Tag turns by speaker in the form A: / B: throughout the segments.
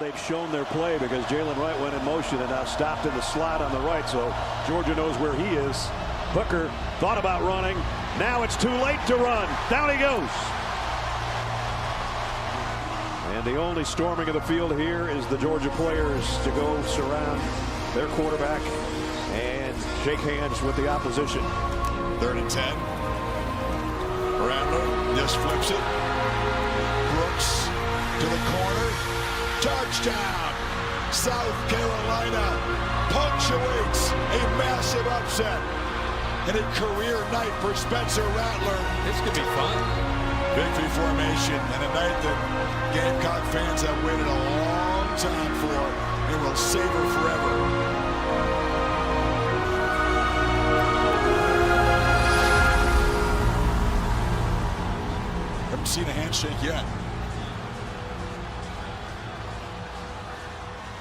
A: they've shown their play because Jalen Wright went in motion and now stopped in the slot on the right. So Georgia knows where he is. Hooker thought about running. Now it's too late to run. Down he goes. And the only storming of the field here is the Georgia players to go surround their quarterback and shake hands with the opposition.
B: 3rd and 10. Rattler just flips it. Brooks to the corner. Touchdown! South Carolina punctuates a massive upset. And a career night for Spencer Rattler.
C: This could be fun.
B: Victory formation and a night that Gamecock fans have waited a long time for and will savor forever. Haven't seen a handshake yet.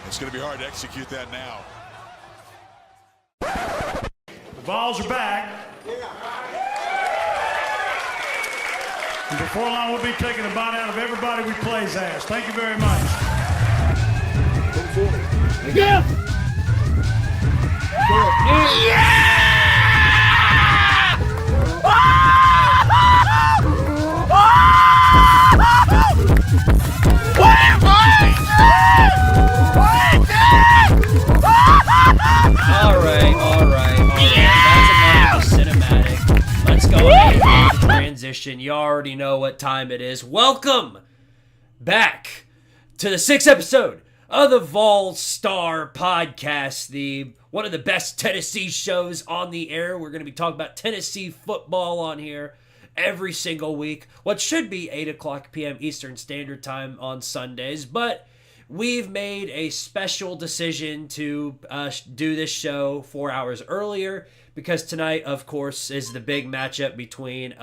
B: It's going to be hard to execute that now.
D: The Vols are back. And before long, we'll be taking a bite out of everybody we play's ass. Thank you very much.
E: Yeah! Yeah!
C: All right. Yeah! That's enough cinematic. Let's go ahead and transition. You already know what time it is. Welcome back to the 6th episode of the Vol Star Podcast, one of the best Tennessee shows on the air. We're going to be talking about Tennessee football on here every single week. What should be 8 o'clock p.m. Eastern Standard Time on Sundays, but we've made a special decision to do this show 4 hours earlier because tonight, of course, is the big matchup between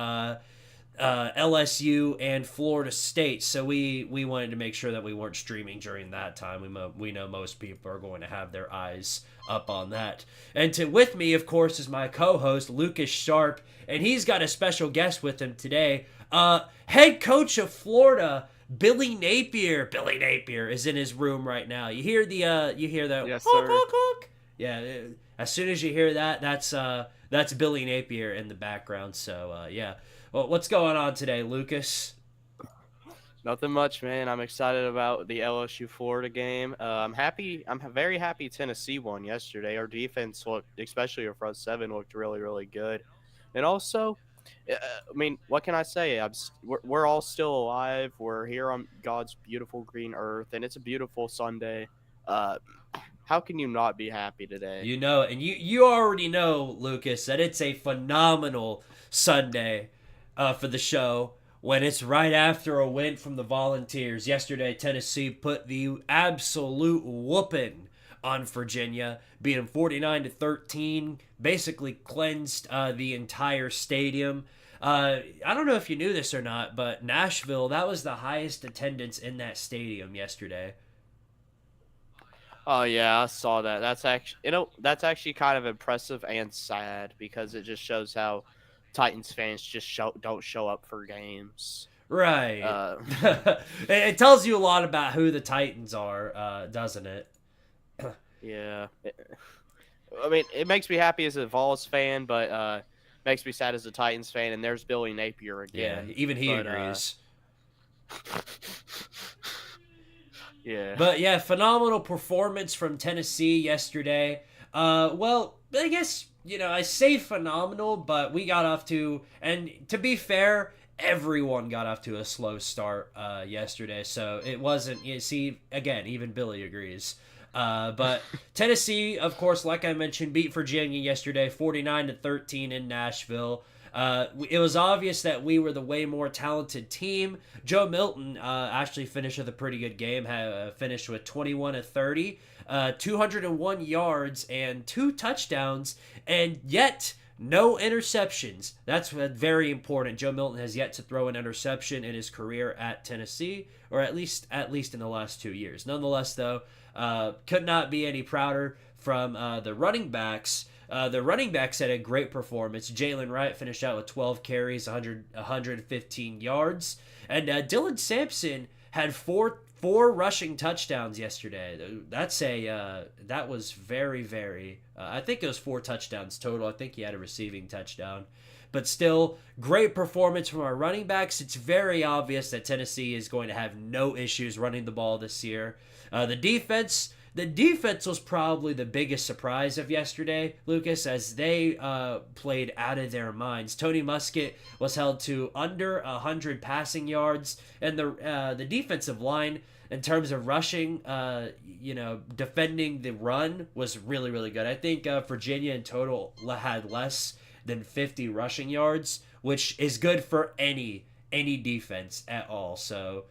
C: LSU and Florida State. So we wanted to make sure that we weren't streaming during that time. We know most people are going to have their eyes up on that. And with me, of course, is my co-host, Lucas Sharp, and he's got a special guest with him today. Head coach of Florida, Billy Napier. Billy Napier is in his room right now. You hear that?
F: Yes,
C: honk,
F: sir.
C: honk, honk? Yeah. As soon as you hear that, that's Billy Napier in the background. So yeah. Well, what's going on today, Lucas?
F: Nothing much, man. I'm excited about the LSU Florida game. I'm happy. I'm very happy Tennessee won yesterday. Our defense looked, especially our front seven, looked really, really good. And also, I mean, what can I say? We're all still alive. We're here on God's beautiful green earth, and it's a beautiful Sunday. How can you not be happy today?
C: You know, and you already know, Lucas, that it's a phenomenal Sunday for the show when it's right after a win from the Volunteers. Yesterday, Tennessee put the absolute whooping on Virginia, beating 49-13, basically cleansed the entire stadium. I don't know if you knew this or not, but Nashville, that was the highest attendance in that stadium yesterday.
F: Oh yeah, I saw that. That's actually kind of impressive and sad because it just shows how Titans fans just don't show up for games.
C: Right. It tells you a lot about who the Titans are, doesn't it?
F: Yeah. I mean, it makes me happy as a Vols fan, but makes me sad as a Titans fan. And there's Billy Napier again.
C: Yeah, even he agrees.
F: Yeah.
C: But yeah, phenomenal performance from Tennessee yesterday. Well, I guess, I say phenomenal, but we got off to, and to be fair, everyone got off to a slow start yesterday. So it wasn't, again, even Billy agrees. But Tennessee, of course, like I mentioned, beat Virginia yesterday, 49-13 in Nashville. It was obvious that we were the way more talented team. Joe Milton actually finished with a pretty good game, finished with 21-30, 201 yards and 2 touchdowns, and yet no interceptions. That's very important. Joe Milton has yet to throw an interception in his career at Tennessee, or at least in the last 2 years. Nonetheless, though, could not be any prouder from the running backs. The running backs had a great performance. Jalen Wright finished out with 12 carries, 115 yards. And Dylan Sampson had 4 4 rushing touchdowns yesterday. That was very, very. I think it was 4 touchdowns total. I think he had a receiving touchdown, but still great performance from our running backs. It's very obvious that Tennessee is going to have no issues running the ball this year. The defense was probably the biggest surprise of yesterday, Lucas, as they played out of their minds. Tony Muskett was held to under 100 passing yards, and the defensive line, in terms of rushing, defending the run, was really, really good. I think Virginia in total had less than 50 rushing yards, which is good for any defense at all. So,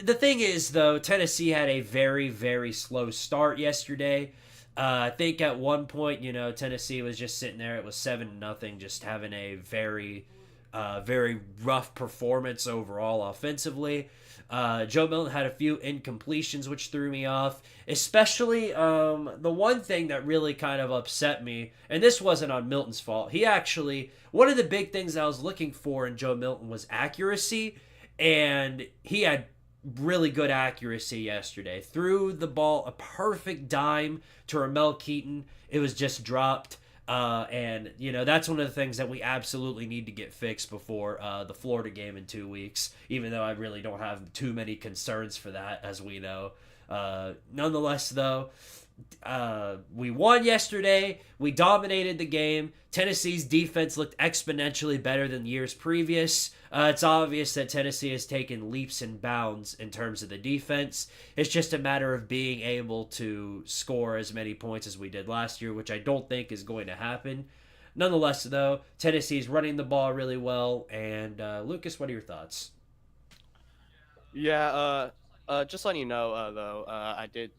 C: the thing is, though, Tennessee had a very, very slow start yesterday. I think at one point, Tennessee was just sitting there. It was 7-0, just having a very, very rough performance overall offensively. Joe Milton had a few incompletions, which threw me off. Especially the one thing that really kind of upset me, and this wasn't on Milton's fault. One of the big things I was looking for in Joe Milton was accuracy, and he had really good accuracy yesterday. Threw the ball a perfect dime to Ramel Keaton. It was just dropped. And that's one of the things that we absolutely need to get fixed before the Florida game in 2 weeks, even though I really don't have too many concerns for that, as we know. Nonetheless, though, we won yesterday. We dominated the game. Tennessee's defense looked exponentially better than years previous. It's obvious that Tennessee has taken leaps and bounds in terms of the defense. It's just a matter of being able to score as many points as we did last year, which I don't think is going to happen. Nonetheless, though, Tennessee's running the ball really well. And Lucas, what are your thoughts?
F: Yeah, just letting you know, though, I did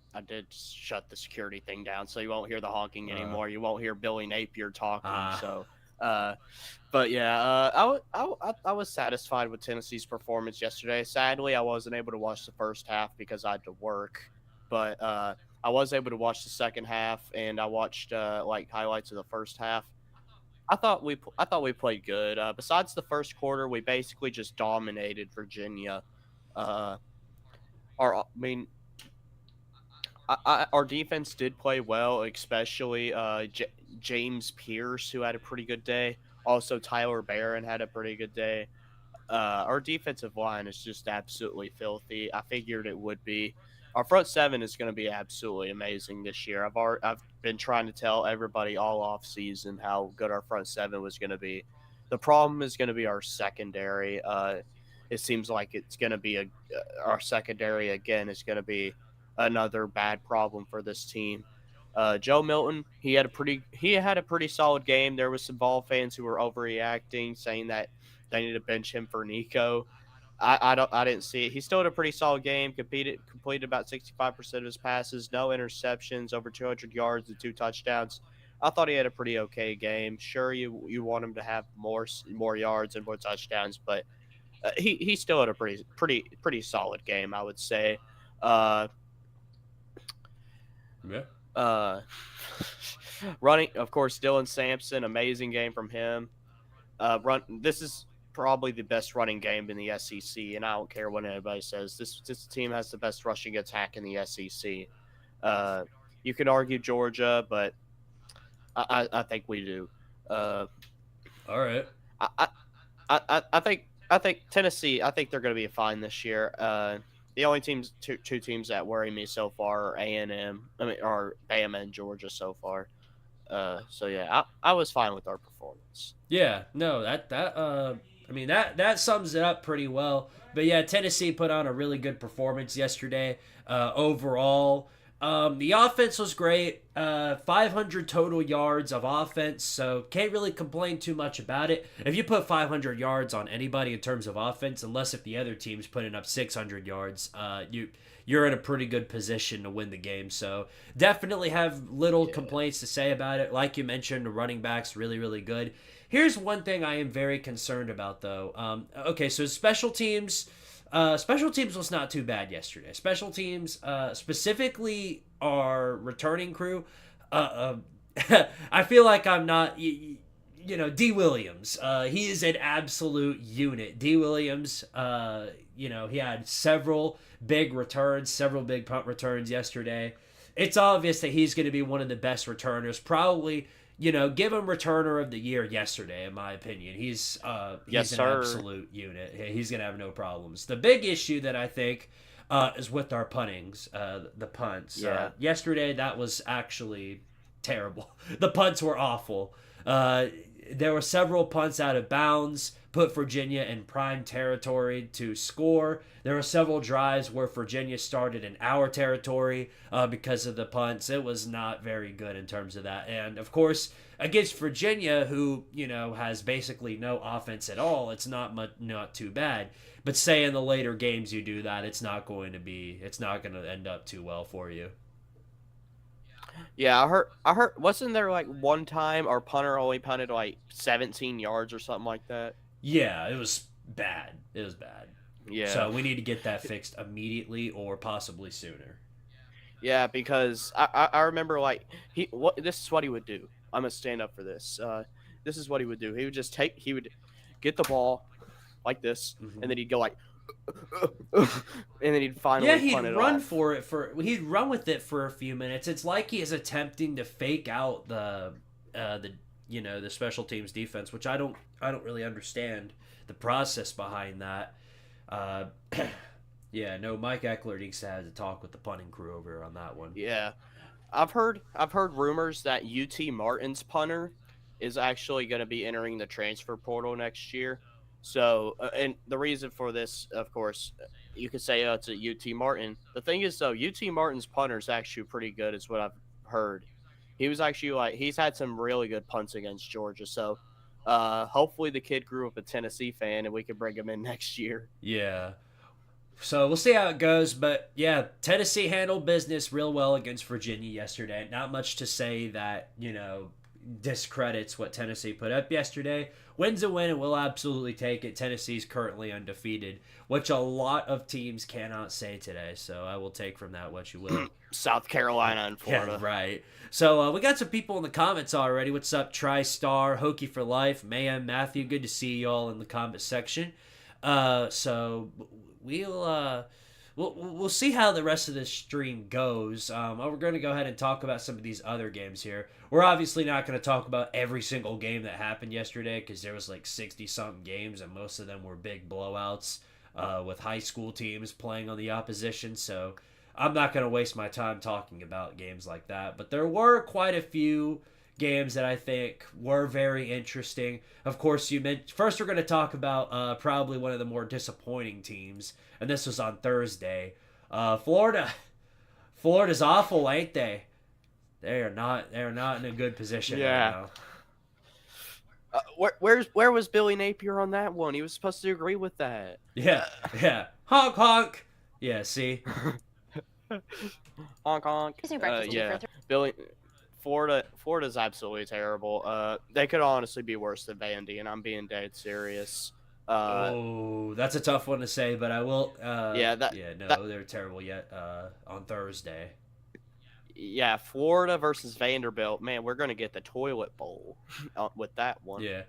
F: shut the security thing down, so you won't hear the honking anymore. You won't hear Billy Napier talking. But yeah, I was satisfied with Tennessee's performance yesterday. Sadly, I wasn't able to watch the first half because I had to work, but I was able to watch the second half, and I watched highlights of the first half. I thought we played good. Besides the first quarter, we basically just dominated Virginia. Our defense did play well, especially James Pierce, who had a pretty good day. Also, Tyler Barron had a pretty good day. Our defensive line is just absolutely filthy. I figured it would be. Our front seven is going to be absolutely amazing this year. I've been trying to tell everybody all off season how good our front seven was going to be. The problem is going to be our secondary. It seems like it's going to be our secondary again is going to be another bad problem for this team. Joe Milton, he had a pretty solid game. There was some Vol fans who were overreacting, saying that they need to bench him for Nico. I didn't see it. He still had a pretty solid game. Completed about 65% of his passes, no interceptions, over 200 yards and 2 touchdowns. I thought he had a pretty okay game. Sure, you want him to have more yards and more touchdowns, but he still had a pretty solid game, I would say. Running, of course, Dylan Sampson, amazing game from him. This is probably the best running game in the SEC, and I don't care what anybody says. This team has the best rushing attack in the SEC. You can argue Georgia, but I think we do.
C: All right.
F: I think Tennessee. I think they're going to be fine this year. The only two teams that worry me so far are are Bama and Georgia so far. So yeah, I was fine with our performance.
C: Yeah, no, that sums it up pretty well. But yeah, Tennessee put on a really good performance yesterday. Overall, the offense was great. 500 total yards of offense, so can't really complain too much about it. If you put 500 yards on anybody in terms of offense, unless if the other team's putting up 600 yards, you're in a pretty good position to win the game. So definitely have little complaints to say about it. Like you mentioned, the running back's really, really good. Here's one thing I am very concerned about, though. Okay, so special teams was not too bad yesterday. Special teams, specifically our returning crew, I feel like I'm not. D. Williams, he is an absolute unit. D. Williams, he had several big returns, several big punt returns yesterday. It's obvious that he's going to be one of the best returners. Probably, give him returner of the year yesterday, in my opinion. He's an absolute unit. He's going to have no problems. The big issue that I think is with our puntings, the punts.
F: Yeah.
C: Yesterday, that was actually terrible. The punts were awful. There were several punts out of bounds, put Virginia in prime territory to score. There were several drives where Virginia started in our territory because of the punts. It was not very good in terms of that. And, of course, against Virginia, who, has basically no offense at all, it's not too bad. But say in the later games you do that, it's not going to end up too well for you.
F: Yeah, I heard. Wasn't there like one time our punter only punted like 17 yards or something like that?
C: Yeah, it was bad.
F: Yeah.
C: So we need to get that fixed immediately or possibly sooner.
F: Yeah, because I remember like this is what he would do. I'm gonna stand up for this. This is what he would do. He would get the ball like this, and then he'd go like, and then he'd finally punt it off.
C: He'd run with it for a few minutes. It's like he is attempting to fake out the special teams defense, which I don't really understand the process behind that. Mike Eckler needs to have a talk with the punting crew over on that one.
F: Yeah, I've heard rumors that UT Martin's punter is actually going to be entering the transfer portal next year. So, and the reason for this, of course, you could say it's a UT Martin. The thing is, though, UT Martin's punter is actually pretty good, is what I've heard. He was actually he's had some really good punts against Georgia. So, hopefully the kid grew up a Tennessee fan and we can bring him in next year.
C: Yeah. So we'll see how it goes. But, yeah, Tennessee handled business real well against Virginia yesterday. Not much to say that, discredits what Tennessee put up yesterday. Win's a win, and we'll absolutely take it. Tennessee's currently undefeated, which a lot of teams cannot say today. So I will take from that what you will.
F: South Carolina and Florida.
C: Yeah, right. So we got some people in the comments already. What's up, TriStar, Hokie for Life, Mayhem, Matthew? Good to see you all in the comment section. So we'll see how the rest of this stream goes. We're going to go ahead and talk about some of these other games here. We're obviously not going to talk about every single game that happened yesterday because there was like 60-something games, and most of them were big blowouts with high school teams playing on the opposition. So I'm not going to waste my time talking about games like that. But there were quite a few games that I think were very interesting. Of course, first we're going to talk about probably one of the more disappointing teams, and this was on Thursday. Florida's awful, ain't they? They are not in a good position right now.
F: Where was Billy Napier on that one? He was supposed to agree with that.
C: Yeah. Honk honk. Yeah, see.
F: Honk honk. Billy. Florida's absolutely terrible. They could honestly be worse than Vandy, and I'm being dead serious.
C: That's a tough one to say, but I will. They're terrible yet. On Thursday.
F: Yeah, Florida versus Vanderbilt. Man, we're gonna get the toilet bowl with that one.
C: Yeah.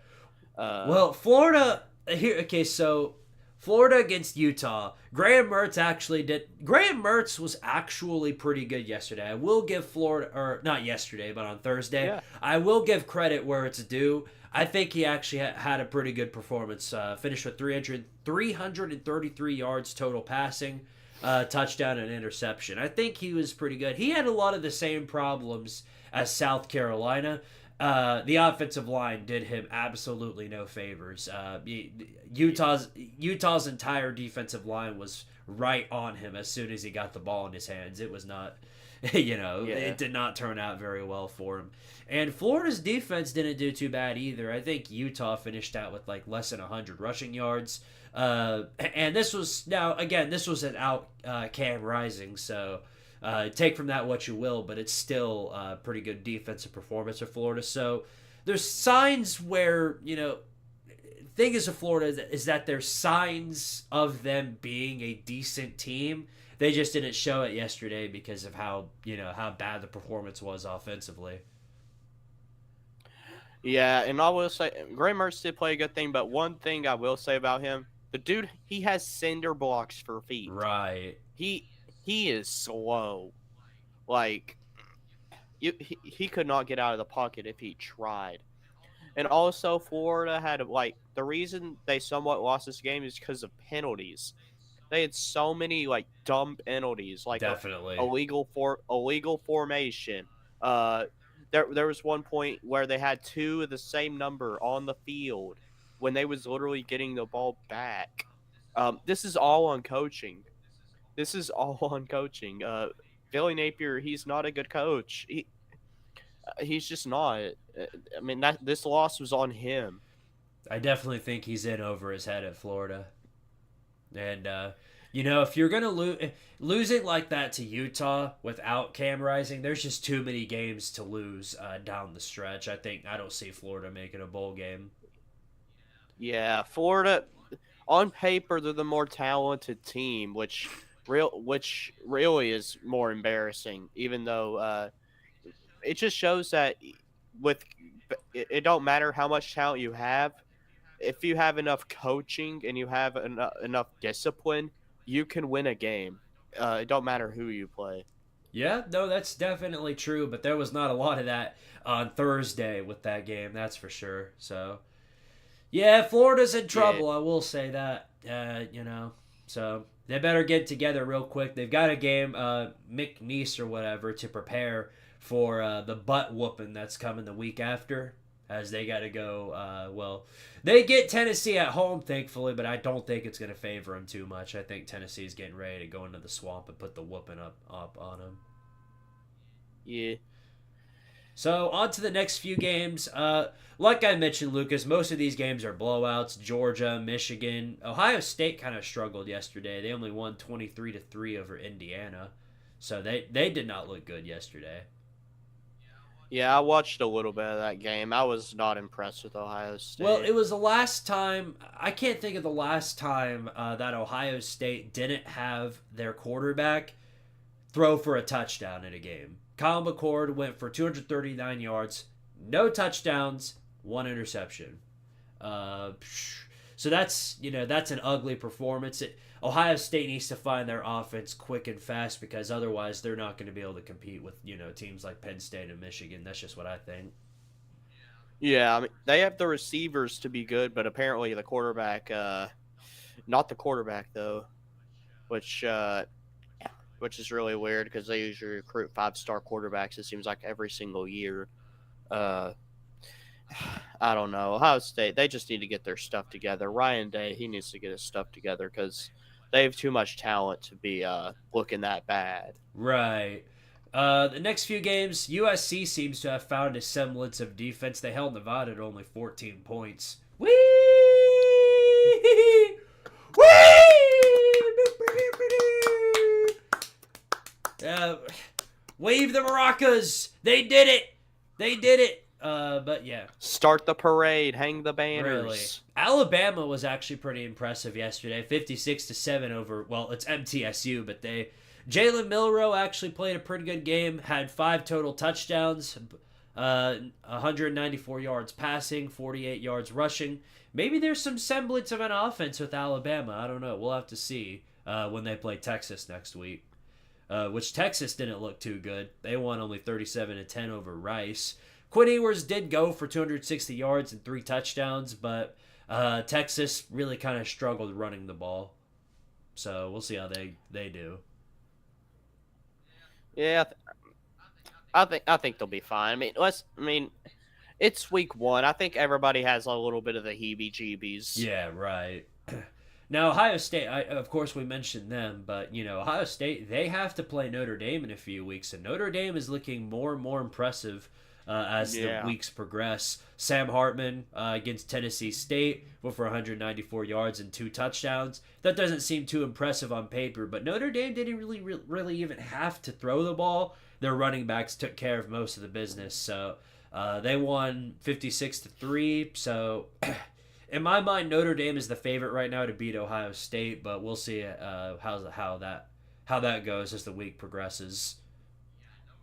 C: Well, Florida here. Okay, so Florida against Utah. Graham Mertz was actually pretty good yesterday. I will give Florida, or not yesterday, but on Thursday. Yeah. I will give credit where it's due. I think he actually had a pretty good performance. Finished with 333 yards total passing, touchdown and interception. I think he was pretty good. He had a lot of the same problems as South Carolina. The offensive line did him absolutely no favors. Utah's entire defensive line was right on him as soon as he got the ball in his hands. It was not, It did not turn out very well for him. And Florida's defense didn't do too bad either. I think Utah finished out with like less than 100 rushing yards. And this was without Cam Rising, so take from that what you will, but it's still a pretty good defensive performance for Florida. So there's signs where, thing is with Florida is that there's signs of them being a decent team. They just didn't show it yesterday because of how bad the performance was offensively.
F: Yeah, and I will say Graham Mertz did play a good thing, but one thing I will say about him, the dude, he has cinder blocks for feet.
C: Right.
F: He he is slow. Like he could not get out of the pocket if he tried. And also, Florida had like the reason they somewhat lost this game is because of penalties. They had so many like dumb penalties, like
C: Definitely.
F: illegal formation. Uh, there was one point where they had two of the same number on the field when they was literally getting the ball back. This is all on coaching. This is all on coaching. Billy Napier, he's not a good coach. He's just not. I mean, that this loss was on him.
C: I definitely think he's in over his head at Florida. And if you're gonna lose it like that to Utah without Cam Rising, there's just too many games to lose down the stretch. I don't see Florida making a bowl game.
F: Yeah, Florida, on paper, they're the more talented team, which really is more embarrassing. Even though it just shows that with it don't matter how much talent you have, if you have enough coaching and you have enough discipline, you can win a game. It don't matter who you play.
C: Yeah, no, that's definitely true, but there was not a lot of that on Thursday with that game, that's for sure. So, yeah, Florida's in trouble,
F: Yeah.
C: I will say that. So they better get together real quick. They've got a game, McNeese or whatever, to prepare for the butt whooping that's coming the week after, as they got to go. They get Tennessee at home, thankfully, but I don't think it's going to favor them too much. I think Tennessee's getting ready to go into the swamp and put the whooping up on them.
F: Yeah.
C: So on to the next few games. Like I mentioned, Lucas, most of these games are blowouts. Georgia, Michigan, Ohio State kind of struggled yesterday. They only won 23-3 over Indiana, so they did not look good yesterday.
F: Yeah, I watched a little bit of that game. I was not impressed with Ohio State.
C: Well, it was the last time. I can't think of the last time that Ohio State didn't have their quarterback throw for a touchdown in a game. Kyle McCord went for 239 yards, no touchdowns, one interception. So that's an ugly performance. Ohio State needs to find their offense quick and fast, because otherwise they're not going to be able to compete with teams like Penn State and Michigan. That's just what I think.
F: Yeah, I mean, they have the receivers to be good, but apparently the quarterback, not the quarterback though, which is really weird because they usually recruit 5-star quarterbacks. It seems like every single year. I don't know. Ohio State, they just need to get their stuff together. Ryan Day, he needs to get his stuff together because they have too much talent to be looking that bad.
C: Right. The next few games, USC seems to have found a semblance of defense. They held Nevada at only 14 points. Whee! Whee! Wave the maracas! They did it! They did it! But yeah.
F: Start the parade, hang the banners.
C: Really. Alabama was actually pretty impressive yesterday. 56-7 over, well, it's MTSU, but Jalen Milroe actually played a pretty good game, had 5 total touchdowns, 194 yards passing, 48 yards rushing. Maybe there's some semblance of an offense with Alabama. I don't know. We'll have to see when they play Texas next week, which Texas didn't look too good. They won only 37-10 over Rice. Quinn Ewers did go for 260 yards and 3 touchdowns, but Texas really kind of struggled running the ball. So we'll see how they do.
F: Yeah, I think they'll be fine. I mean, it's week 1. I think everybody has a little bit of the heebie-jeebies.
C: Yeah, right. Now, Ohio State, of course, we mentioned them, but, Ohio State, they have to play Notre Dame in a few weeks, and Notre Dame is looking more and more impressive as the weeks progress. Sam Hartman against Tennessee State went for 194 yards and 2 touchdowns. That doesn't seem too impressive on paper, but Notre Dame didn't really even have to throw the ball. Their running backs took care of most of the business, so they won 56-3. So, in my mind, Notre Dame is the favorite right now to beat Ohio State, but we'll see how that goes as the week progresses.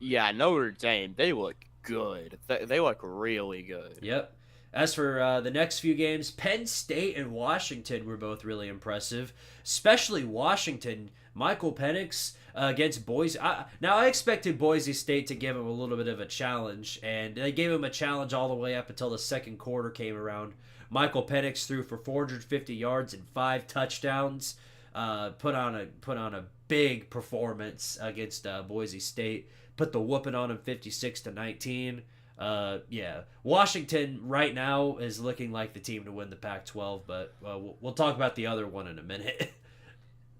F: Yeah, Notre Dame, they look good. They look really good.
C: Yep. As for the next few games, Penn State and Washington were both really impressive, especially Washington. Michael Penix against Boise. Now, I expected Boise State to give him a little bit of a challenge, and they gave him a challenge all the way up until the second quarter came around. Michael Penix threw for 450 yards and 5 touchdowns. Put on a big performance against Boise State. Put the whooping on him 56-19. Yeah, Washington right now is looking like the team to win the Pac-12, but we'll talk about the other one in a minute.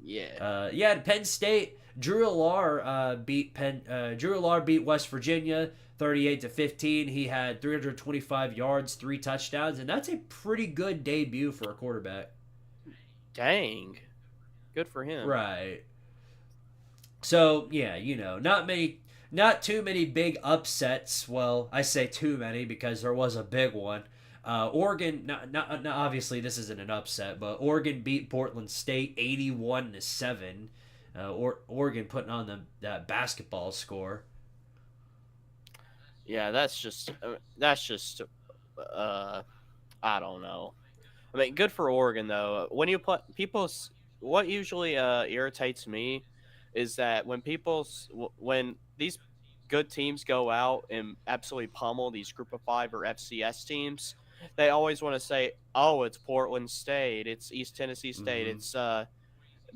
F: Yeah.
C: Penn State. Drew Allar beat West Virginia 38-15. He had 325 yards, 3 touchdowns, and that's a pretty good debut for a quarterback.
F: Dang, good for him.
C: Right. So yeah, not too many big upsets. Well, I say too many because there was a big one. Oregon, not obviously this isn't an upset, but Oregon beat Portland State 81-7. Oregon putting on that basketball score.
F: Yeah, that's just I don't know. I mean, good for Oregon though. When you play what usually irritates me is that when these good teams go out and absolutely pummel these Group of 5 or FCS teams, they always want to say, "Oh, it's Portland State, it's East Tennessee State, it's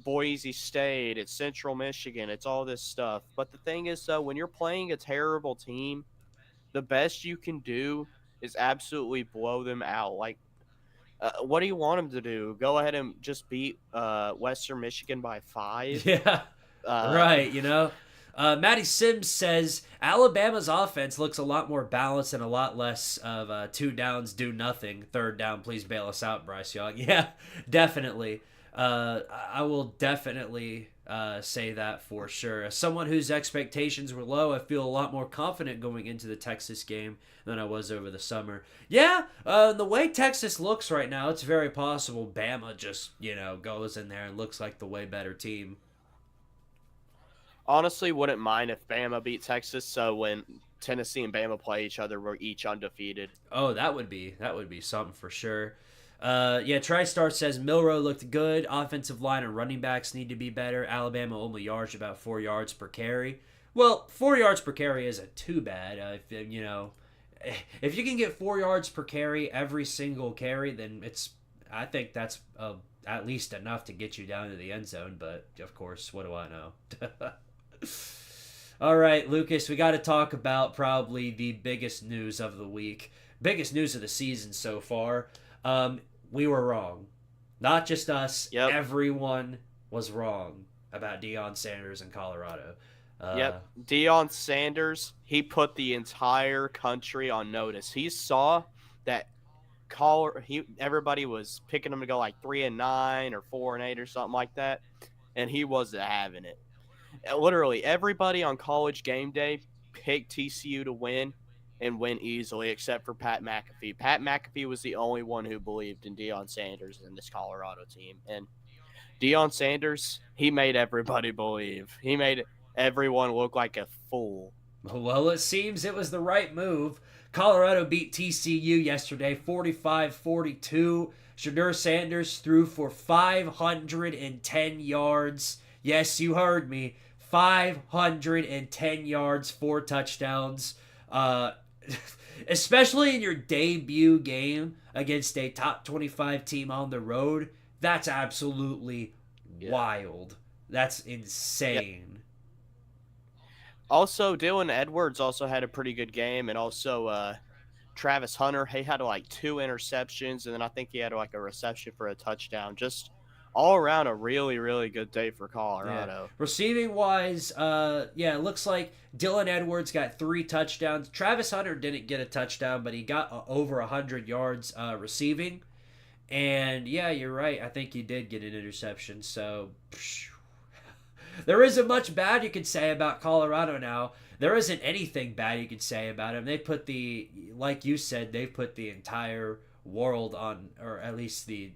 F: Boise State, it's Central Michigan, it's all this stuff." But the thing is, though, when you're playing a terrible team, the best you can do is absolutely blow them out. Like, what do you want them to do? Go ahead and just beat Western Michigan by 5?
C: Yeah, right. Matty Sims says Alabama's offense looks a lot more balanced and a lot less of 2 downs, do nothing. 3rd down, please bail us out, Bryce Young. Yeah, definitely. I will definitely say that for sure. As someone whose expectations were low, I feel a lot more confident going into the Texas game than I was over the summer. Yeah, the way Texas looks right now, it's very possible Bama just, goes in there and looks like the way better team.
F: Honestly, wouldn't mind if Bama beat Texas, so when Tennessee and Bama play each other, we're each undefeated.
C: Oh, that would be something for sure. TriStar says Milroe looked good. Offensive line and running backs need to be better. Alabama only yards about 4 yards per carry. Well, 4 yards per carry isn't too bad. If you can get 4 yards per carry every single carry, then I think that's at least enough to get you down to the end zone. But of course, what do I know? All right, Lucas, we got to talk about probably the biggest news of the week, biggest news of the season so far. We were wrong. Not just us.
F: Yep.
C: Everyone was wrong about Deion Sanders in Colorado.
F: Deion Sanders, he put the entire country on notice. He saw that everybody was picking him to go like 3-9 or 4-8 or something like that, and he wasn't having it. Literally, everybody on College Game Day picked TCU to win and win easily, except for Pat McAfee. Pat McAfee was the only one who believed in Deion Sanders and this Colorado team. And Deion Sanders, he made everybody believe. He made everyone look like a fool.
C: Well, it seems it was the right move. Colorado beat TCU yesterday, 45-42. Shedeur Sanders threw for 510 yards. Yes, you heard me. 510 yards, 4 touchdowns. Especially in your debut game against a top 25 team on the road, that's absolutely wild. That's insane.
F: Yep. Also, Dylan Edwards also had a pretty good game, and also Travis Hunter, he had like 2 interceptions, and then I think he had like a reception for a touchdown. Just all around a really, really good day for Colorado.
C: Yeah. Receiving wise, it looks like Dylan Edwards got 3 touchdowns. Travis Hunter didn't get a touchdown, but he got over 100 yards receiving. And yeah, you're right. I think he did get an interception. So there isn't much bad you could say about Colorado now. There isn't anything bad you could say about him. They put like you said, they've put the entire world on, or at least the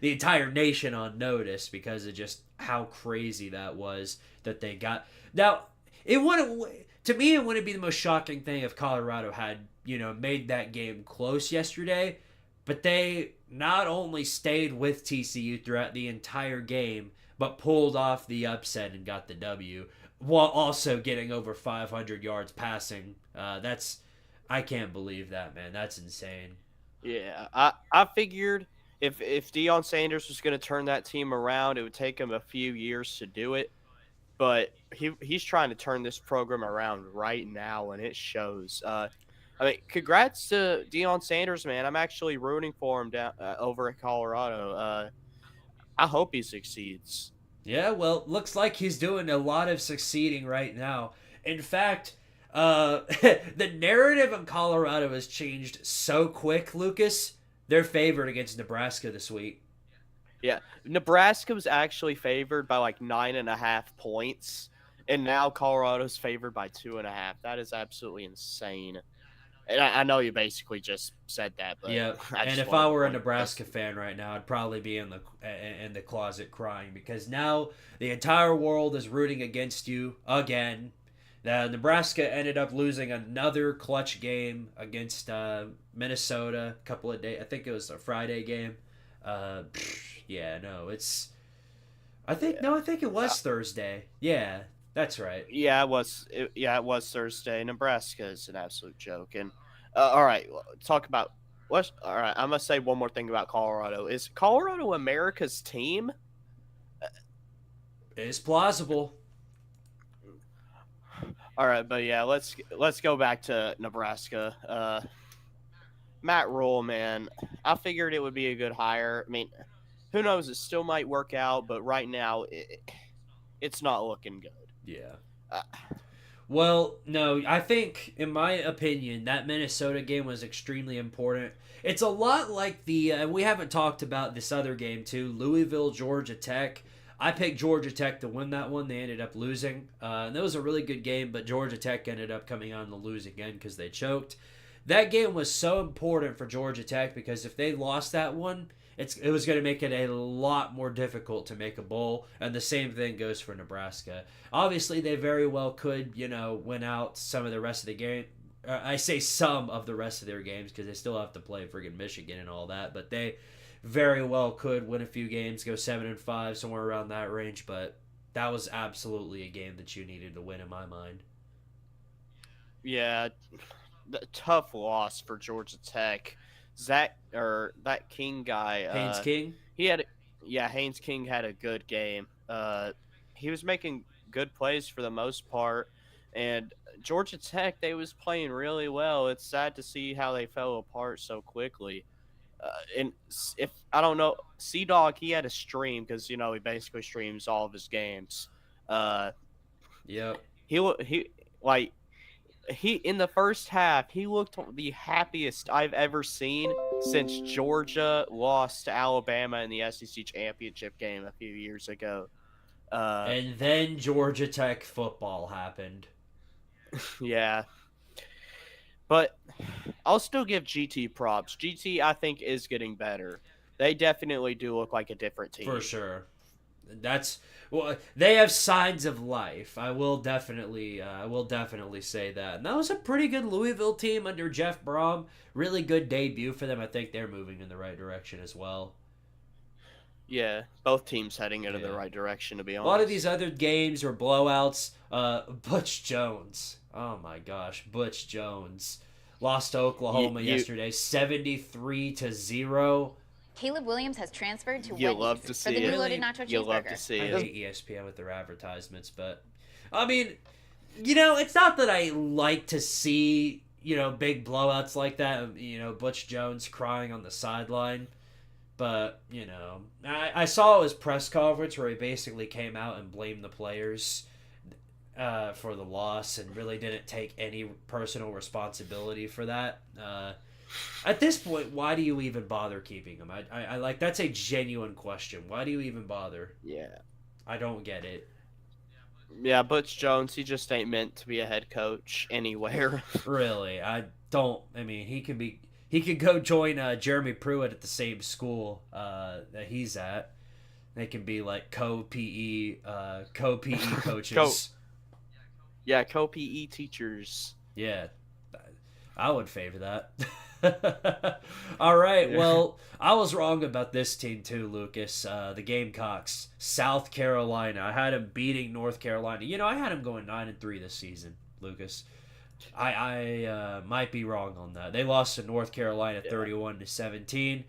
C: entire nation on notice because of just how crazy that was that they got. Now, it wouldn't. To me, it wouldn't be the most shocking thing if Colorado had, made that game close yesterday, but they not only stayed with TCU throughout the entire game, but pulled off the upset and got the W, while also getting over 500 yards passing. I can't believe that, man. That's insane.
F: Yeah, I figured if Deion Sanders was going to turn that team around, it would take him a few years to do it. But he's trying to turn this program around right now, and it shows. Congrats to Deion Sanders, man. I'm actually rooting for him down over at Colorado. I hope he succeeds.
C: Yeah, well, looks like he's doing a lot of succeeding right now. In fact, the narrative in Colorado has changed so quick, Lucas. They're favored against Nebraska this week.
F: Yeah, Nebraska was actually favored by like 9.5 points, and now Colorado's favored by 2.5. That is absolutely insane. And I know you basically just said that, but
C: yeah. And if I were a Nebraska fan right now, I'd probably be in the closet crying, because now the entire world is rooting against you again. Nebraska ended up losing another clutch game against Minnesota a couple of days. I think it was a Friday game. Yeah, no, it's. I think it was Thursday. Yeah, that's right.
F: Yeah, it was. It was Thursday. Nebraska is an absolute joke. And all right, talk about what. All right, I'm gonna say one more thing about Colorado. Is Colorado America's team?
C: It's plausible.
F: All right, but yeah, let's go back to Nebraska. Matt Rule, man, I figured it would be a good hire. I mean, who knows? It still might work out, but right now, it's not looking good.
C: Yeah. Well, no, I think, in my opinion, that Minnesota game was extremely important. It's a lot like we haven't talked about this other game too, Louisville, Georgia Tech. I picked Georgia Tech to win that one. They ended up losing. And that was a really good game, but Georgia Tech ended up coming on to lose again because they choked. That game was so important for Georgia Tech because if they lost that one, it was going to make it a lot more difficult to make a bowl, and the same thing goes for Nebraska. Obviously, they very well could, win out some of the rest of the game. I say some of the rest of their games because they still have to play friggin' Michigan and all that, but they very well could win a few games, go 7-5, somewhere around that range, but that was absolutely a game that you needed to win in my mind.
F: Yeah, tough loss for Georgia Tech. That King guy,
C: Haynes King?
F: Haynes King had a good game. He was making good plays for the most part, and Georgia Tech, they was playing really well. It's sad to see how they fell apart so quickly. And if I don't know, C-Dog, he had a stream because he basically streams all of his games.
C: Yep.
F: He in the first half, he looked the happiest I've ever seen since Georgia lost to Alabama in the SEC championship game a few years ago.
C: And then Georgia Tech football happened.
F: Yeah. But I'll still give GT props. GT, I think, is getting better. They definitely do look like a different team.
C: For sure. They have signs of life. I will definitely say that. And that was a pretty good Louisville team under Jeff Brom. Really good debut for them. I think they're moving in the right direction as well.
F: Yeah, both teams heading into the right direction, to be honest.
C: A lot of these other games were blowouts. Butch Jones. Oh my gosh, Butch Jones lost to Oklahoma yesterday, 73-0.
G: Caleb Williams has transferred to
F: You'll love to see
G: for the
F: it.
G: new loaded nacho cheeseburger.
F: You'll love to see
C: I
F: it.
C: hate ESPN with their advertisements, but I mean, it's not that I like to see big blowouts like that. Butch Jones crying on the sideline. But, I saw his press conference where he basically came out and blamed the players for the loss and really didn't take any personal responsibility for that. At this point, why do you even bother keeping him? I like, that's a genuine question. Why do you even bother?
F: Yeah.
C: I don't get it.
F: Yeah, Butch Jones, he just ain't meant to be a head coach anywhere.
C: Really, he could go join Jeremy Pruitt at the same school that he's at. They can be like co-PE coaches.
F: Yeah, co-PE teachers.
C: Yeah, I would favor that. All right, well, I was wrong about this team too, Lucas. The Gamecocks, South Carolina. I had them beating North Carolina. I had them going 9-3 this season, Lucas. I might be wrong on that. They lost to North Carolina 31-17.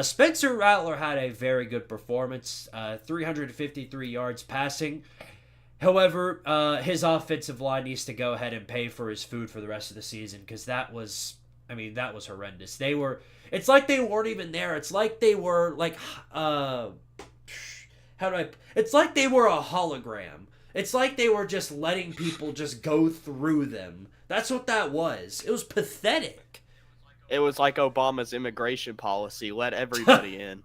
C: Spencer Rattler had a very good performance, 353 yards passing. However, his offensive line needs to go ahead and pay for his food for the rest of the season because that was horrendous. It's like they weren't even there. It's like they were it's like they were a hologram. It's like they were just letting people just go through them. That's what that was. It was pathetic.
F: It was like Obama's immigration policy, let everybody in.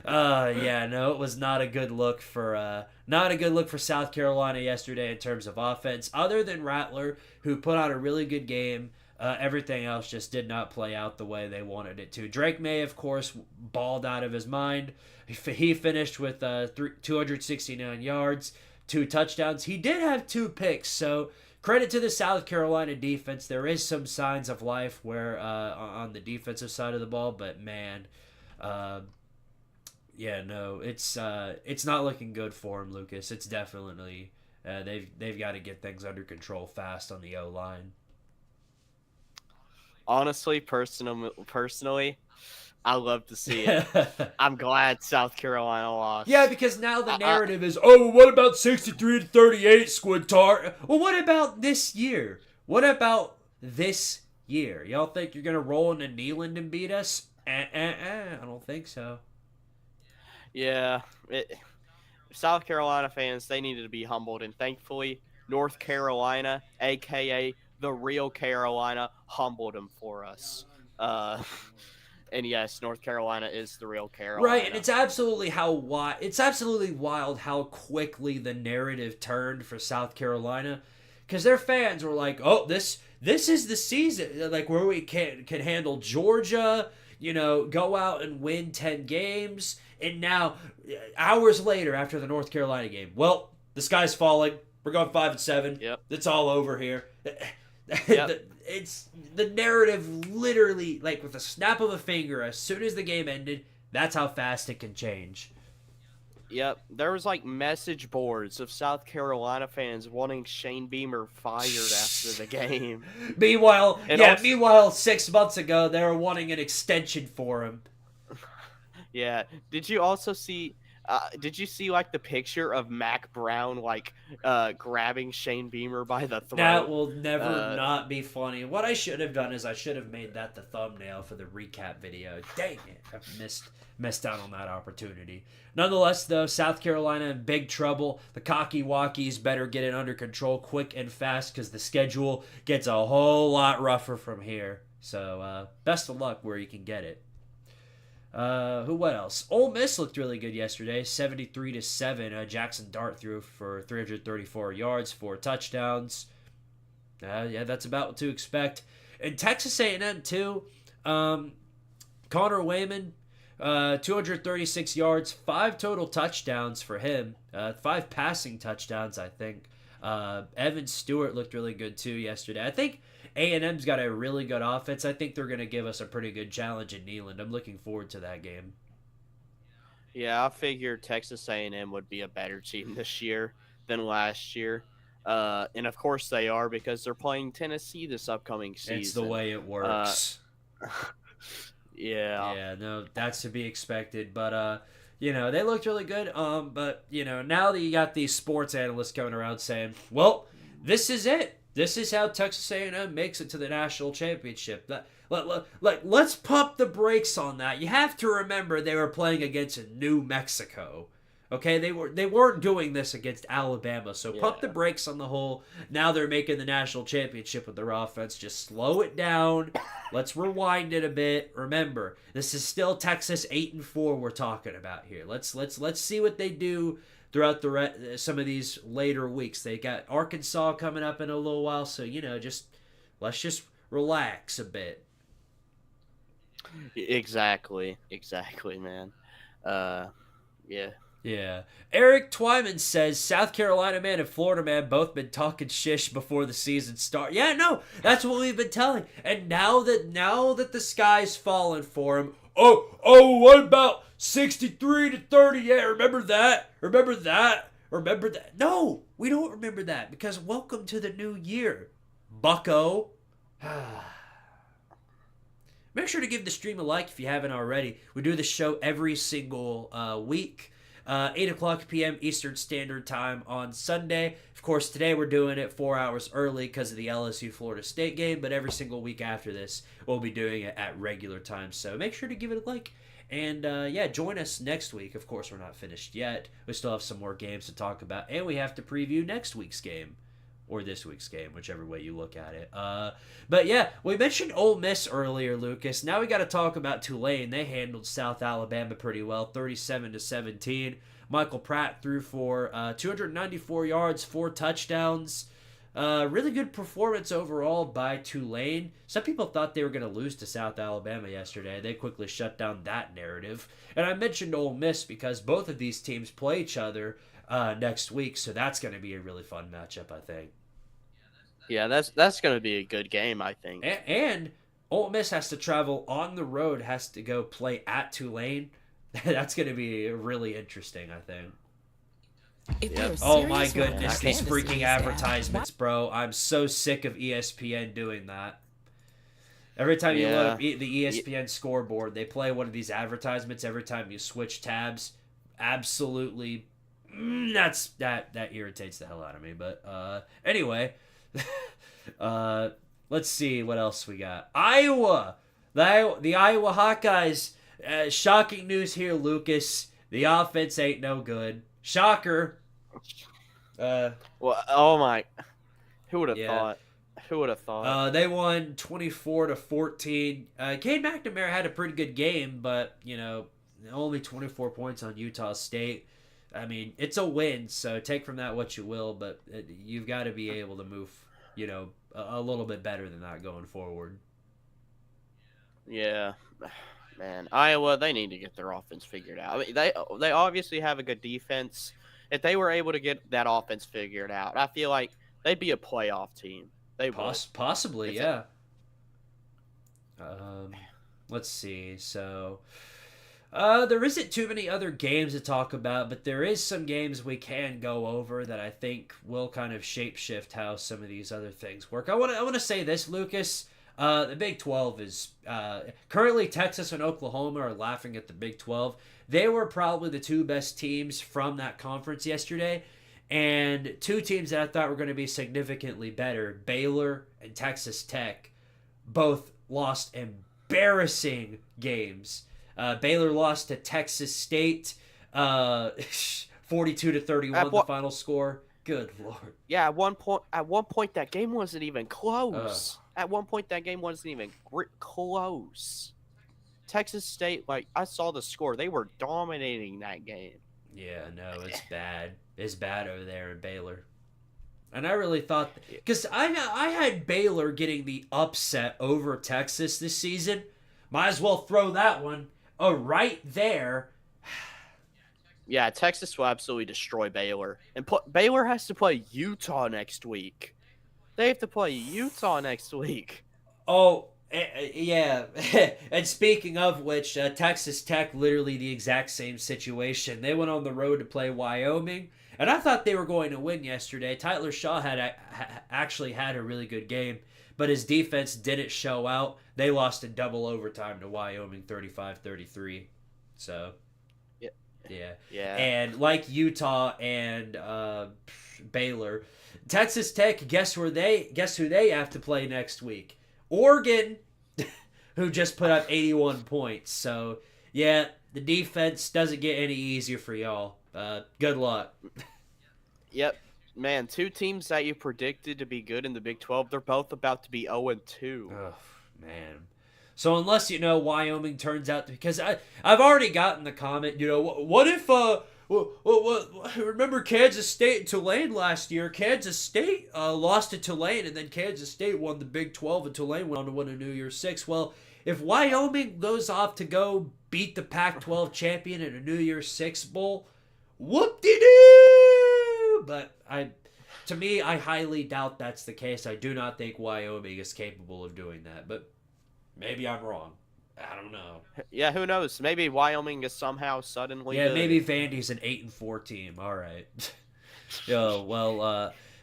C: It was not a good look for South Carolina yesterday in terms of offense. Other than Rattler, who put on a really good game, everything else just did not play out the way they wanted it to. Drake May, of course, balled out of his mind. He finished with 269 yards, 2 touchdowns. He did have 2 picks, so credit to the South Carolina defense. There is some signs of life where on the defensive side of the ball, but man, it's not looking good for him, Lucas. It's definitely they've got to get things under control fast on the O-line.
F: Honestly, personally, I love to see it. I'm glad South Carolina lost.
C: Yeah, because now the narrative is, what about 63-38, Squidtard? Well, what about this year? What about this year? Y'all think you're gonna roll into Neyland and beat us? I don't think so.
F: Yeah, South Carolina fans, they needed to be humbled, and thankfully, North Carolina, a.k.a. the real Carolina, humbled them for us. And yes, North Carolina is the real Carolina.
C: Right, and it's absolutely wild how quickly the narrative turned for South Carolina, because their fans were like, "Oh, this is the season, like where we can handle Georgia, go out and win 10 games." And now, hours later, after the North Carolina game, well, the sky's falling. We're going 5-7.
F: Yep.
C: It's all over here.
F: Yep.
C: It's the narrative literally, like with a snap of a finger, as soon as the game ended, that's how fast it can change.
F: Yep. There was like message boards of South Carolina fans wanting Shane Beamer fired after the game.
C: Meanwhile, 6 months ago, they were wanting an extension for him.
F: Yeah. Did you also see... did you see like the picture of Mac Brown grabbing Shane Beamer by the throat?
C: That will never not be funny. What I should have done is I should have made that the thumbnail for the recap video. Dang it, I missed out on that opportunity. Nonetheless, though, South Carolina in big trouble. The Cocky Walkies better get it under control quick and fast because the schedule gets a whole lot rougher from here. So best of luck where you can get it. What else? Ole Miss looked really good yesterday, 73-7. Jackson Dart threw for 334 yards, 4 touchdowns. That's about what to expect. And Texas A&M too. Connor Wayman, 236 yards, 5 total touchdowns for him. 5 passing touchdowns, I think. Evan Stewart looked really good too yesterday. I think A&M's got a really good offense. I think they're going to give us a pretty good challenge in Neyland. I'm looking forward to that game.
F: Yeah, I figured Texas A&M would be a better team this year than last year. And of course they are because they're playing Tennessee this upcoming season.
C: It's the way it works.
F: Yeah.
C: Yeah, no, that's to be expected. But, they looked really good. But, now that you got these sports analysts coming around saying, well, this is it. This is how Texas A&M makes it to the national championship. Let's pump the brakes on that. You have to remember they were playing against New Mexico. Okay, they weren't doing this against Alabama. So pump the brakes on the whole. Now they're making the national championship with their offense. Just slow it down. Let's rewind it a bit. Remember, this is still Texas 8-4 we're talking about here. Let's see what they do throughout some of these later weeks. They got Arkansas coming up in a little while, so let's just relax a bit.
F: Exactly, man. Yeah.
C: Yeah. Eric Twyman says South Carolina man and Florida man both been talking shish before the season start. Yeah, no, that's what we've been telling. And now that the sky's fallen for him, what about 63-30? Yeah, remember that? Remember that? No, we don't remember that because welcome to the new year, bucko. Make sure to give the stream a like if you haven't already. We do the show every single week. 8 o'clock p.m. Eastern Standard Time on Sunday. Of course, today we're doing it 4 hours early because of the LSU-Florida State game, but every single week after this, we'll be doing it at regular time. So make sure to give it a like. And, join us next week. Of course, we're not finished yet. We still have some more games to talk about, and we have to preview next week's game. Or this week's game, whichever way you look at it. But yeah, we mentioned Ole Miss earlier, Lucas. Now we got to talk about Tulane. They handled South Alabama pretty well, 37-17. Michael Pratt threw for 294 yards, 4 touchdowns. Really good performance overall by Tulane. Some people thought they were going to lose to South Alabama yesterday. They quickly shut down that narrative. And I mentioned Ole Miss because both of these teams play each other next week, so that's going to be a really fun matchup, I think.
F: Yeah, that's going to be a good game, I think.
C: And Ole Miss has to travel on the road, has to go play at Tulane. That's going to be really interesting, I think. Oh my goodness, these freaking advertisements, bro. I'm so sick of ESPN doing that. Every time you load up the ESPN scoreboard, they play one of these advertisements every time you switch tabs. Absolutely, that irritates the hell out of me. But anyway, let's see what else we got. Iowa, the Iowa Hawkeyes. Shocking news here, Lucas. The offense ain't no good. Shocker.
F: Well, oh my! Who would have thought? Who would have thought?
C: They won 24-14. Cade McNamara had a pretty good game, but only 24 points on Utah State. I mean, it's a win, so take from that what you will, but you've got to be able to move, a little bit better than that going forward.
F: Yeah. Man, Iowa, they need to get their offense figured out. I mean, they obviously have a good defense. If they were able to get that offense figured out, I feel like they'd be a playoff team. They
C: possibly, yeah. Let's see. So, there isn't too many other games to talk about, but there is some games we can go over that I think will kind of shapeshift how some of these other things work. I want to say this, Lucas. The Big 12 is currently Texas and Oklahoma are laughing at the Big 12. They were probably the two best teams from that conference yesterday, and two teams that I thought were going to be significantly better, Baylor and Texas Tech, both lost embarrassing games. Baylor lost to Texas State, 42-31 the final score. Good Lord.
F: Yeah, at one point that game wasn't even close. At one point, that game wasn't even close. Texas State, I saw the score. They were dominating that game.
C: Yeah, no, it's bad. It's bad over there in Baylor. And I really thought... Because I had Baylor getting the upset over Texas this season. Might as well throw that one right there.
F: Yeah, Texas will absolutely destroy Baylor. And Baylor has to play Utah next week. They have to play Utah next week.
C: Oh, yeah. And speaking of which, Texas Tech, literally the exact same situation. They went on the road to play Wyoming, and I thought they were going to win yesterday. Tyler Shaw had actually had a really good game, but his defense didn't show out. They lost in double overtime to Wyoming, 35-33. So, yeah. And like Utah and Baylor, Texas Tech, guess who they have to play next week? Oregon, who just put up 81 points. So, yeah, the defense doesn't get any easier for y'all. Good luck.
F: Yep. Man, two teams that you predicted to be good in the Big 12, they're both about to be 0-2.
C: Oh, man. So unless, Wyoming turns out to... Because I've already gotten the comment, what if... remember Kansas State and Tulane last year? Kansas State lost to Tulane, and then Kansas State won the Big 12, and Tulane went on to win a New Year's Six. Well, if Wyoming goes off to go beat the Pac-12 champion in a New Year's Six bowl, Whoop-de-doo! But to me, I highly doubt that's the case. I do not think Wyoming is capable of doing that, but maybe I'm wrong. I don't know.
F: Yeah, who knows? Maybe Wyoming is somehow suddenly
C: Yeah,
F: good.
C: maybe Vandy's an 8-4 team. All right.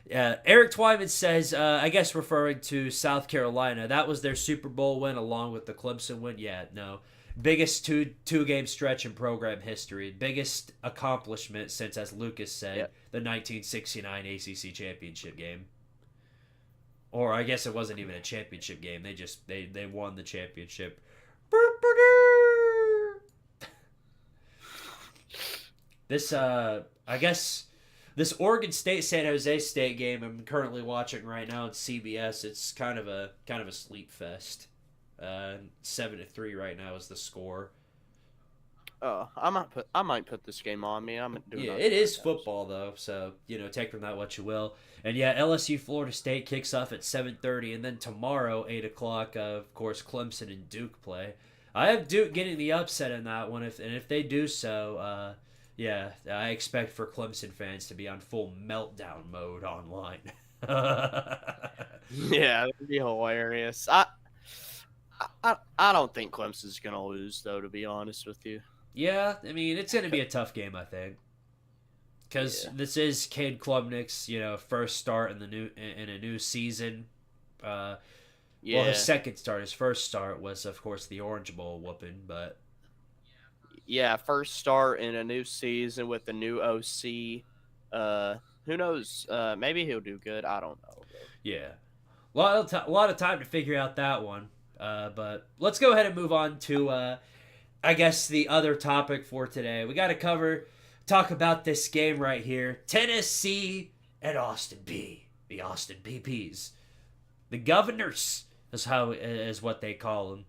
C: Eric Twyman says, I guess referring to South Carolina, that was their Super Bowl win along with the Clemson win. Yeah, no. Biggest two-game stretch in program history. Biggest accomplishment since, as Lucas said, the 1969 ACC championship game. Or I guess it wasn't even a championship game. They won the championship. This Oregon State San Jose State game I'm currently watching right now on CBS. It's kind of a sleep fest. 7-3 right now is the score.
F: Oh, I might put this game on me.
C: It is football though, so take from that what you will. And yeah, LSU Florida State kicks off at 7:30, and then tomorrow 8:00, of course, Clemson and Duke play. I have Duke getting the upset in that one, if they do so, I expect for Clemson fans to be on full meltdown mode online.
F: Yeah, that'd be hilarious. I don't think Clemson's gonna lose though, to be honest with you.
C: Yeah, I mean it's gonna be a tough game, I think, because this is Cade Klubnik's first start in a new season. Well, his second start. His first start was, of course, the Orange Bowl whooping, but
F: yeah, first start in a new season with the new OC. Who knows? Maybe he'll do good. I don't know.
C: Yeah, a lot of time to figure out that one. But let's go ahead and move on to, I guess, the other topic for today. We got to talk about this game right here. Tennessee and Austin Peay. The Austin PPs. The Governors is what they call them.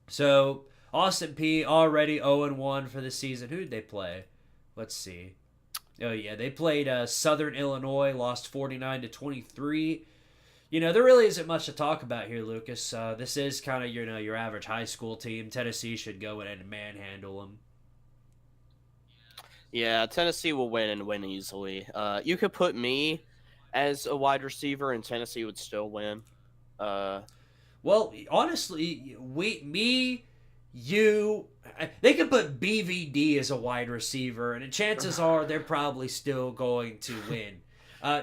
C: So, Austin Peay already 0-1 for the season. Who did they play? Let's see. Oh, yeah, they played Southern Illinois, lost 49-23. There really isn't much to talk about here, Lucas. This is kind of your average high school team. Tennessee should go in and manhandle them.
F: Yeah, Tennessee will win and win easily. You could put me as a wide receiver, and Tennessee would still win.
C: Well, honestly, they could put BVD as a wide receiver, and chances are they're probably still going to win.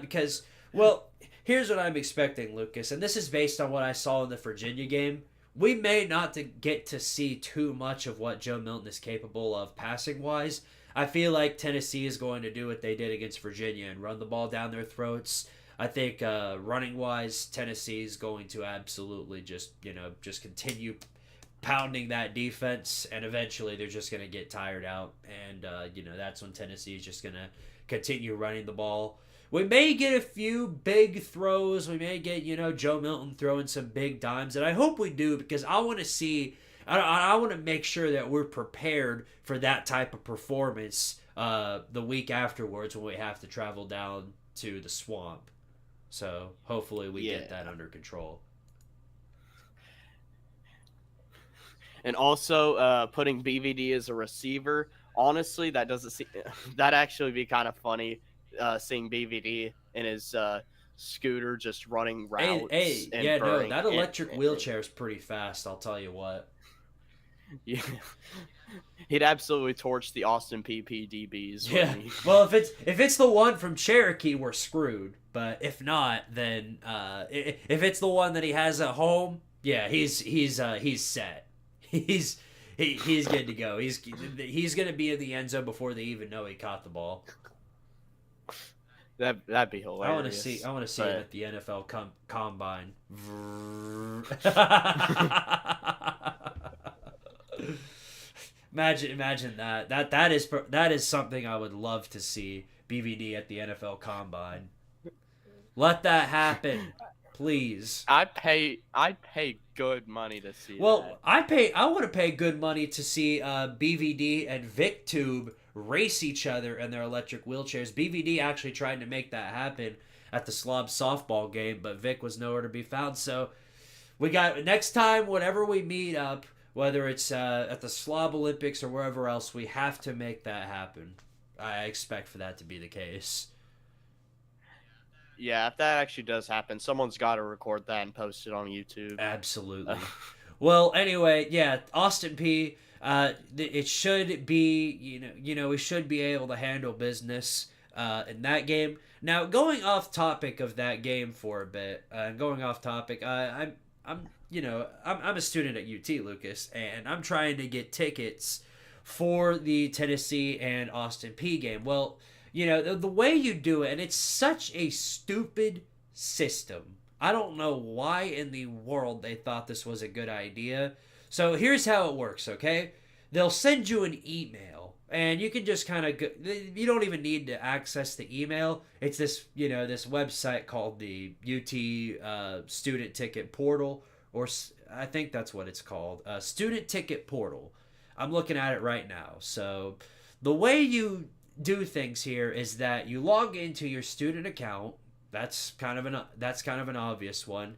C: Because, well, here's what I'm expecting, Lucas, and this is based on what I saw in the Virginia game. We may not get to see too much of what Joe Milton is capable of passing-wise. I feel like Tennessee is going to do what they did against Virginia and run the ball down their throats. I think running-wise, Tennessee is going to absolutely just continue pounding that defense, and eventually they're just going to get tired out, and that's when Tennessee is just going to continue running the ball. We may get a few big throws. We may get, Joe Milton throwing some big dimes, and I hope we do, because I want to see, I want to make sure that we're prepared for that type of performance the week afterwards when we have to travel down to the swamp. So hopefully we get that under control.
F: And also putting BVD as a receiver, honestly, that actually be kind of funny. Seeing BVD in his scooter just running routes.
C: That electric wheelchair is pretty fast, I'll tell you what.
F: Yeah. He'd absolutely torch the Austin PPDBs.
C: Yeah. Well, if it's the one from Cherokee, we're screwed. But if not, then if it's the one that he has at home, yeah, he's set. He's good to go. He's going to be in the end zone before they even know he caught the ball.
F: That'd be hilarious.
C: I want to see him at the NFL combine. Imagine that. That is something I would love to see. BVD at the NFL combine. Let that happen, please.
F: I'd pay good money to see.
C: Well, I want to pay good money to see BVD and VicTube race each other in their electric wheelchairs. BVD actually tried to make that happen at the Slob softball game, but Vic was nowhere to be found. So we got next time, whenever we meet up, whether it's at the Slob Olympics or wherever else, we have to make that happen. I expect for that to be the case.
F: Yeah, if that actually does happen, someone's got to record that and post it on YouTube.
C: Absolutely. Well, anyway, yeah, Austin Peay. It should be, we should be able to handle business in that game. Now, going off topic of that game for a bit, going off topic, I'm a student at UT, Lucas, and I'm trying to get tickets for the Tennessee and Austin Peay game. Well, the way you do it, and it's such a stupid system. I don't know why in the world they thought this was a good idea. So here's how it works, okay? They'll send you an email, and you can just kind of go, you don't even need to access the email. It's this, this website called the UT Student Ticket Portal, or I think that's what it's called, Student Ticket Portal. I'm looking at it right now. So the way you do things here is that you log into your student account. That's kind of an obvious one.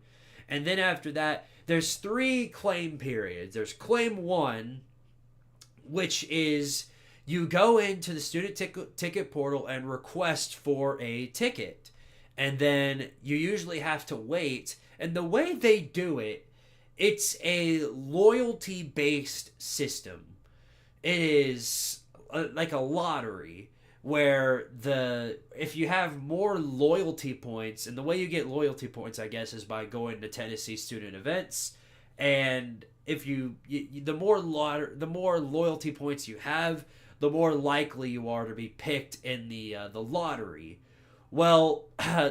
C: And then after that, there's 3 claim periods. There's claim 1, which is you go into the student ticket portal and request for a ticket. And then you usually have to wait. And the way they do it, it's a loyalty-based system. It is like a lottery where if you have more loyalty points, and the way you get loyalty points, I guess, is by going to Tennessee student events, and if the more loyalty points you have, the more likely you are to be picked in the lottery. Well,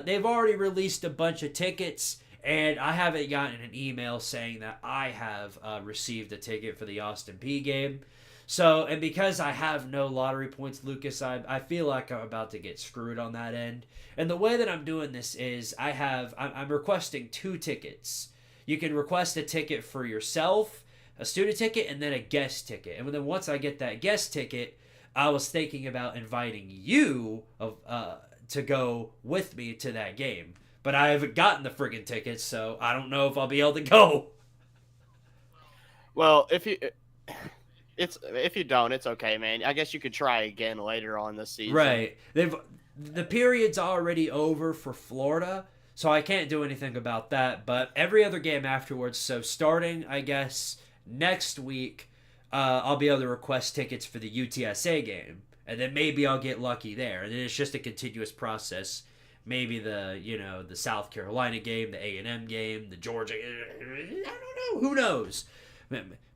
C: they've already released a bunch of tickets, and I haven't gotten an email saying that I have received a ticket for the Austin Peay game. So, and because I have no lottery points, Lucas, I feel like I'm about to get screwed on that end. And the way that I'm doing this is I'm requesting 2 tickets. You can request a ticket for yourself, a student ticket, and then a guest ticket. And then once I get that guest ticket, I was thinking about inviting you to go with me to that game. But I haven't gotten the friggin' tickets, so I don't know if I'll be able to go.
F: Well, if you don't, it's okay, man. I guess you could try again later on this season.
C: Right. The period's already over for Florida, so I can't do anything about that. But every other game afterwards, so starting, I guess, next week, I'll be able to request tickets for the UTSA game. And then maybe I'll get lucky there. And then it's just a continuous process. Maybe the South Carolina game, the A&M game, the Georgia, I don't know. Who knows?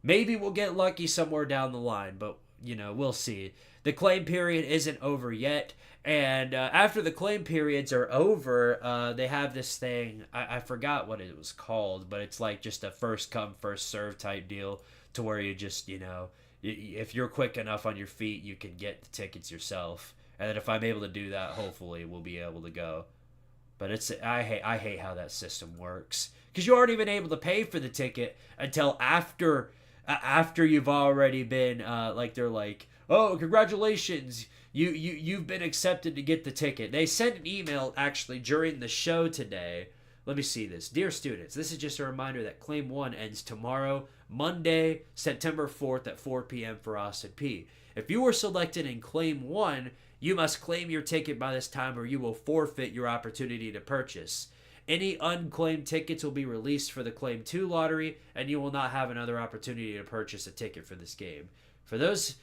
C: Maybe we'll get lucky somewhere down the line, but, we'll see. The claim period isn't over yet, and after the claim periods are over, they have this thing, I forgot what it was called, but it's like just a first-come, first-served type deal, to where you just, if you're quick enough on your feet, you can get the tickets yourself. And then if I'm able to do that, hopefully we'll be able to go. But I hate how that system works, because you aren't even able to pay for the ticket until after you've already been they're like, oh, congratulations, you've been accepted to get the ticket. They sent an email actually during the show today. Let me see this. Dear students, this is just a reminder that Claim 1 ends tomorrow, Monday, September 4th at 4 p.m. for Austin Peay. If you were selected in Claim 1, you must claim your ticket by this time or you will forfeit your opportunity to purchase. Any unclaimed tickets will be released for the Claim 2 lottery, and you will not have another opportunity to purchase a ticket for this game. For those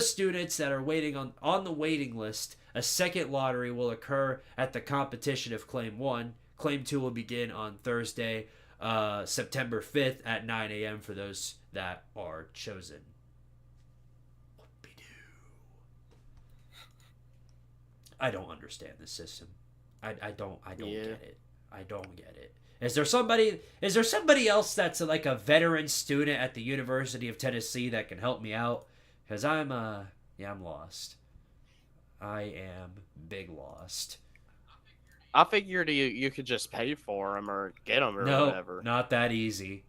C: students that are waiting on the waiting list, a second lottery will occur at the competition of Claim 1. Claim 2 will begin on Thursday, September 5th at 9 a.m. for those that are chosen. I don't understand this system. I don't get it. I don't get it. Is there somebody else that's like a veteran student at the University of Tennessee that can help me out? Because I'm lost. I am big lost.
F: I figured you could just pay for them or get them or whatever.
C: No, not that easy.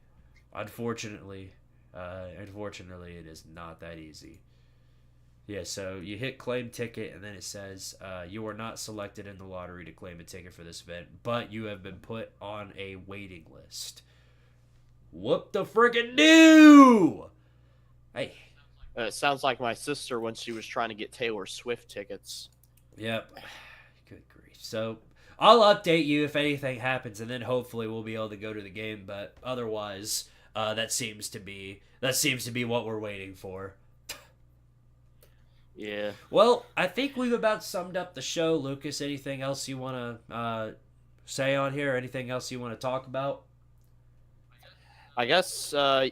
C: Unfortunately, it is not that easy. Yeah, so you hit claim ticket, and then it says you are not selected in the lottery to claim a ticket for this event, but you have been put on a waiting list. What the friggin' do? Hey.
F: It sounds like my sister when she was trying to get Taylor Swift tickets.
C: Yep. Good grief. So I'll update you if anything happens, and then hopefully we'll be able to go to the game. But otherwise, that seems to be what we're waiting for.
F: Yeah.
C: Well, I think we've about summed up the show, Lucas. Anything else you want to say on here? Anything else you want to talk about?
F: I guess I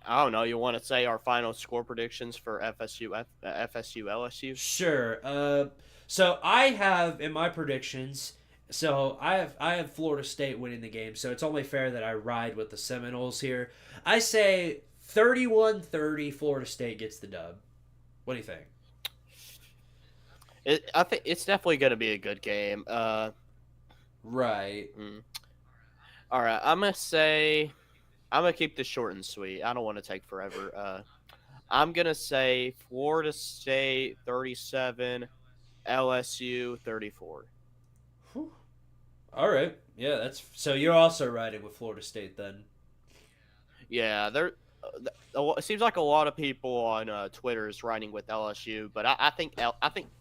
F: don't know. You want to say our final score predictions for FSU LSU?
C: Sure. So I have in my predictions. So I have Florida State winning the game. So it's only fair that I ride with the Seminoles here. I say 31-30. Florida State gets the dub. What do you think?
F: I think it's definitely going to be a good game.
C: Right.
F: All right. I'm going to keep this short and sweet. I don't want to take forever. I'm going to say Florida State 37, LSU 34.
C: Whew. All right. Yeah, that's so you're also riding with Florida State then.
F: Yeah, it seems like a lot of people on Twitter is riding with LSU, but I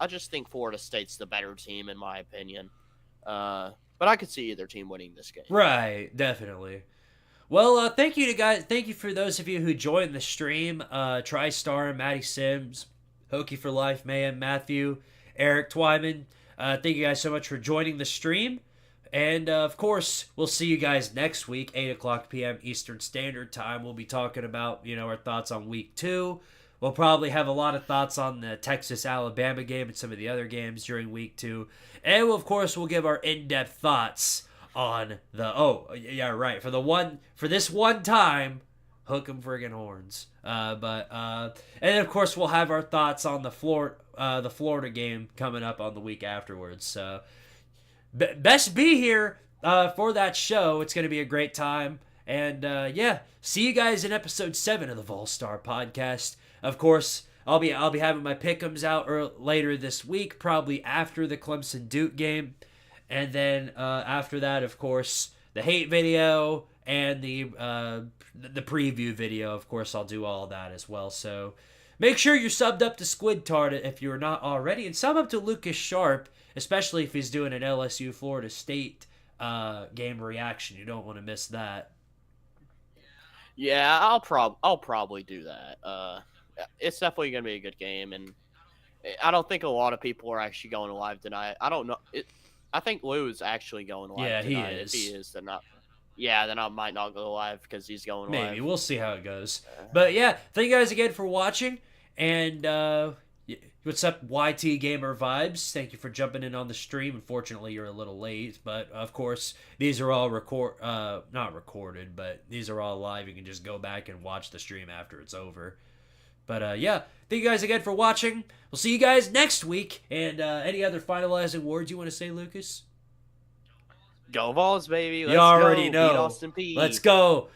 F: just think Florida State's the better team in my opinion. But I could see either team winning this game.
C: Right, definitely. Well, thank you to guys. Thank you for those of you who joined the stream. TriStar, Matty Sims, Hokey for Life, Mayhem, Matthew, Eric Twyman. Thank you guys so much for joining the stream. And, of course, we'll see you guys next week, 8 o'clock p.m. Eastern Standard Time. We'll be talking about, our thoughts on Week 2. We'll probably have a lot of thoughts on the Texas-Alabama game and some of the other games during Week 2. And, of course, we'll give our in-depth thoughts on for this one time, hook 'em friggin' horns. And, of course, we'll have our thoughts on the Florida game coming up on the week afterwards. So, best be here for that show. It's going to be a great time. And, see you guys in episode 7 of the Volstar podcast. Of course, I'll be having my pick'ems out later this week, probably after the Clemson-Duke game. And then after that, of course, the hate video and the preview video. Of course, I'll do all that as well. So make sure you're subbed up to Squidtard if you're not already. And sub up to Lucas Sharp, especially if he's doing an LSU Florida State game reaction. You don't want to miss that.
F: Yeah, I'll probably do that. It's definitely gonna be a good game, and I don't think a lot of people are actually going live tonight. I don't know. I think Lou is actually going live.
C: Yeah,
F: tonight.
C: he is.
F: If he is, then not. Yeah, then I might not go live because he's going live.
C: Maybe we'll see how it goes. But yeah, thank you guys again for watching. And what's up, YT Gamer Vibes? Thank you for jumping in on the stream. Unfortunately, you're a little late, but of course, these are all not recorded, but these are all live. You can just go back and watch the stream after it's over. But thank you guys again for watching. We'll see you guys next week. And any other finalizing words you want to say, Lucas?
F: Go Vols, baby!
C: You already know.
F: Beat Austin Peay.
C: Let's go.